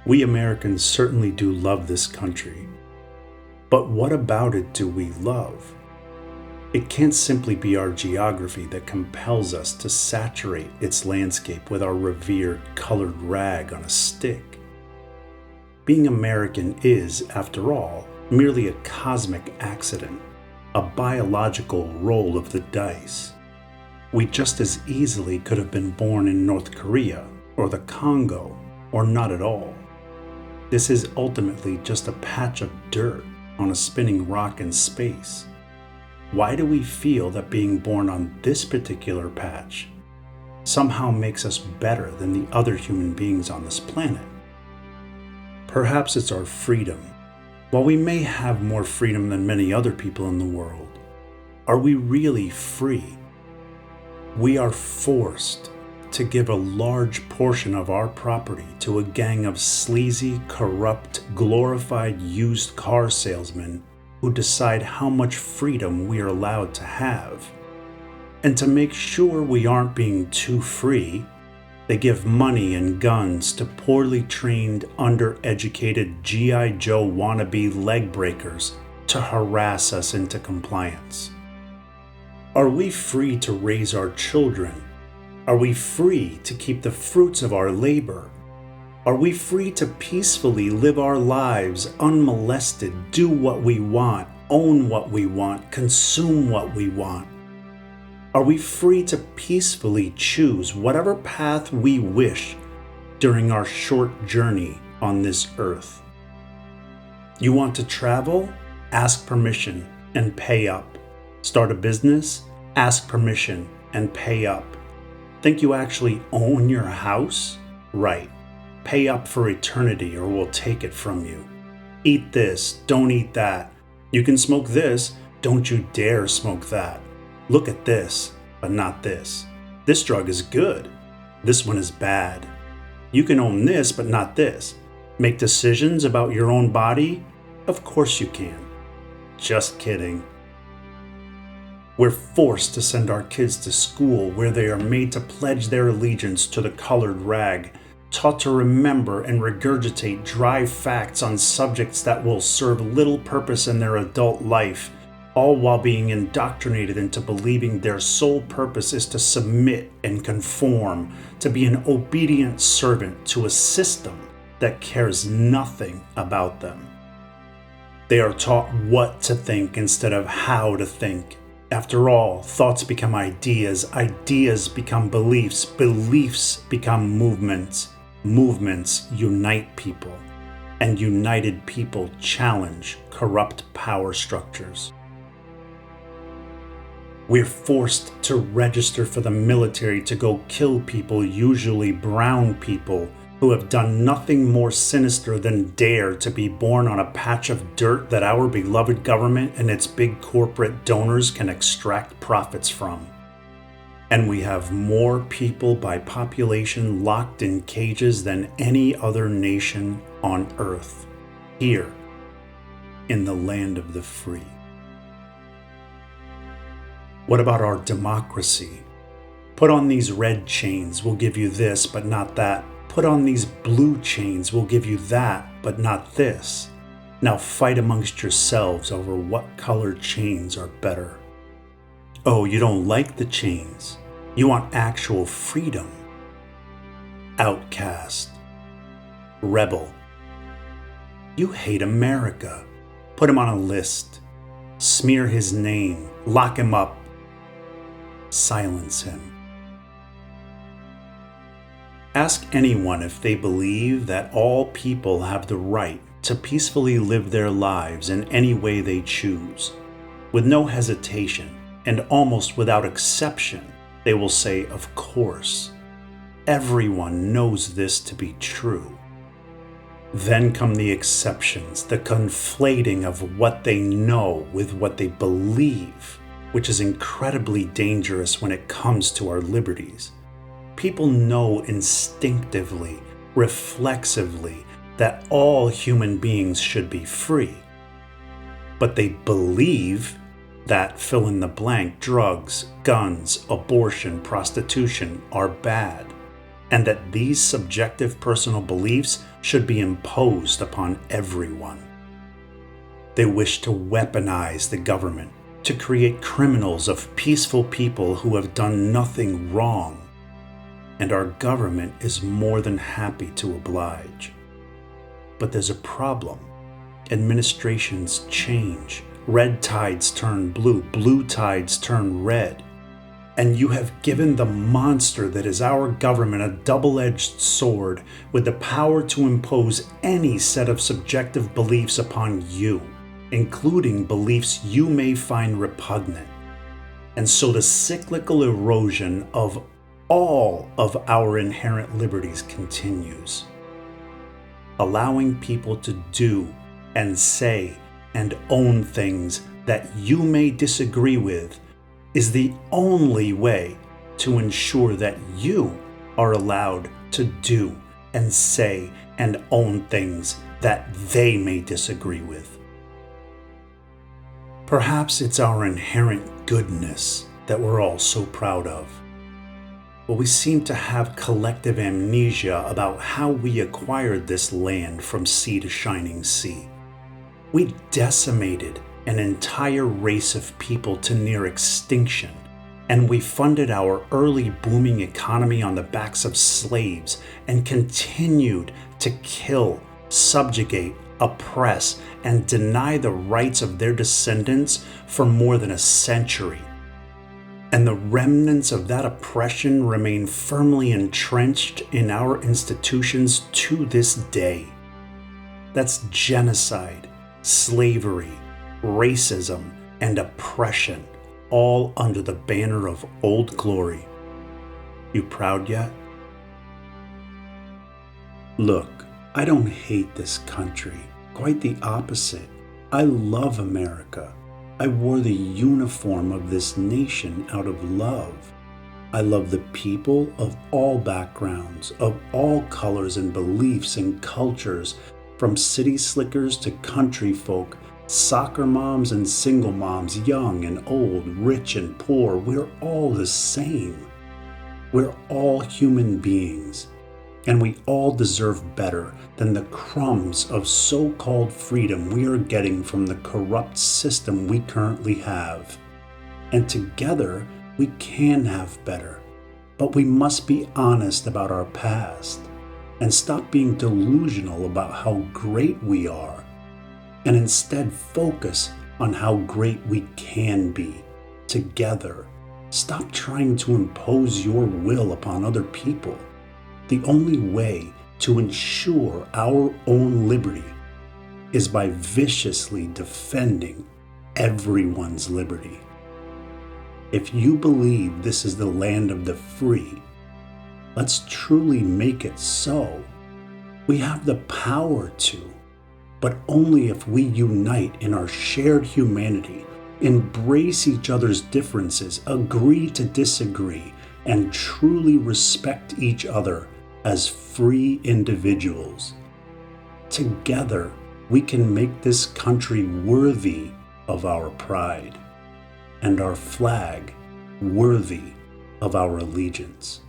We Americans certainly do love this country. But what about it do we love? It can't simply be our geography that compels us to saturate its landscape with our revered colored rag on a stick. Being American is, after all, merely a cosmic accident, a biological roll of the dice. We just as easily could have been born in North Korea or the Congo, or not at all. This is ultimately just a patch of dirt on a spinning rock in space. Why do we feel that being born on this particular patch somehow makes us better than the other human beings on this planet? Perhaps it's our freedom. While we may have more freedom than many other people in the world, are we really free? We are forced to give a large portion of our property to a gang of sleazy, corrupt, glorified used car salesmen who decide how much freedom we are allowed to have. And to make sure we aren't being too free, they give money and guns to poorly trained, undereducated G.I. Joe wannabe leg breakers to harass us into compliance. Are we free to raise our children? Are we free to keep the fruits of our labor? Are we free to peacefully live our lives unmolested, do what we want, own what we want, consume what we want? Are we free to peacefully choose whatever path we wish during our short journey on this earth? You want to travel? Ask permission and pay up. Start a business? Ask permission and pay up. Think you actually own your house? Right. Pay up for eternity or we'll take it from you. Eat this, don't eat that. You can smoke this, don't you dare smoke that. Look at this, but not this. This drug is good. This one is bad. You can own this, but not this. Make decisions about your own body? Of course you can. Just kidding. We're forced to send our kids to school where they are made to pledge their allegiance to the colored rag, taught to remember and regurgitate dry facts on subjects that will serve little purpose in their adult life, all while being indoctrinated into believing their sole purpose is to submit and conform, to be an obedient servant to a system that cares nothing about them. They are taught what to think instead of how to think. After all, thoughts become ideas, ideas become beliefs, beliefs become movements, movements unite people, and united people challenge corrupt power structures. We're forced to register for the military to go kill people, usually brown people, who have done nothing more sinister than dare to be born on a patch of dirt that our beloved government and its big corporate donors can extract profits from. And we have more people by population locked in cages than any other nation on earth, here in the land of the free. What about our democracy? Put on these red chains, we'll give you this, but not that. Put on these blue chains, we'll give you that, but not this. Now fight amongst yourselves over what color chains are better. Oh, you don't like the chains. You want actual freedom. Outcast. Rebel. You hate America. Put him on a list. Smear his name. Lock him up. Silence him. Ask anyone if they believe that all people have the right to peacefully live their lives in any way they choose. With no hesitation, and almost without exception, they will say, of course. Everyone knows this to be true. Then come the exceptions, the conflating of what they know with what they believe, which is incredibly dangerous when it comes to our liberties. People know instinctively, reflexively, that all human beings should be free. But they believe that fill in the blank drugs, guns, abortion, prostitution are bad. and that these subjective personal beliefs should be imposed upon everyone. They wish to weaponize the government to create criminals of peaceful people who have done nothing wrong, and our government is more than happy to oblige. But there's a problem. Administrations change. Red tides turn blue, blue tides turn red. And you have given the monster that is our government a double-edged sword with the power to impose any set of subjective beliefs upon you, including beliefs you may find repugnant. And so the cyclical erosion of all of our inherent liberties continues, allowing people to do and say and own things that you may disagree with is the only way to ensure that you are allowed to do and say and own things that they may disagree with. Perhaps it's our inherent goodness that we're all so proud of, but we seem to have collective amnesia about how we acquired this land from sea to shining sea. We decimated an entire race of people to near extinction, and we funded our early booming economy on the backs of slaves and continued to kill, subjugate, oppress, and deny the rights of their descendants for more than a century. And the remnants of that oppression remain firmly entrenched in our institutions to this day. That's genocide, slavery, racism, and oppression, all under the banner of Old Glory. You proud yet? Look, I don't hate this country. Quite the opposite. I love America. I wore the uniform of this nation out of love. I love the people of all backgrounds, of all colors and beliefs and cultures, from city slickers to country folk, soccer moms and single moms, young and old, rich and poor. We're all the same. We're all human beings, and we all deserve better than the crumbs of so-called freedom we are getting from the corrupt system we currently have. And together, we can have better, but we must be honest about our past and stop being delusional about how great we are, and instead focus on how great we can be together. Stop trying to impose your will upon other people. The only way to ensure our own liberty is by viciously defending everyone's liberty. If you believe this is the land of the free, let's truly make it so. We have the power to, but only if we unite in our shared humanity, embrace each other's differences, agree to disagree, and truly respect each other as free individuals. Together, we can make this country worthy of our pride, and our flag worthy of our allegiance.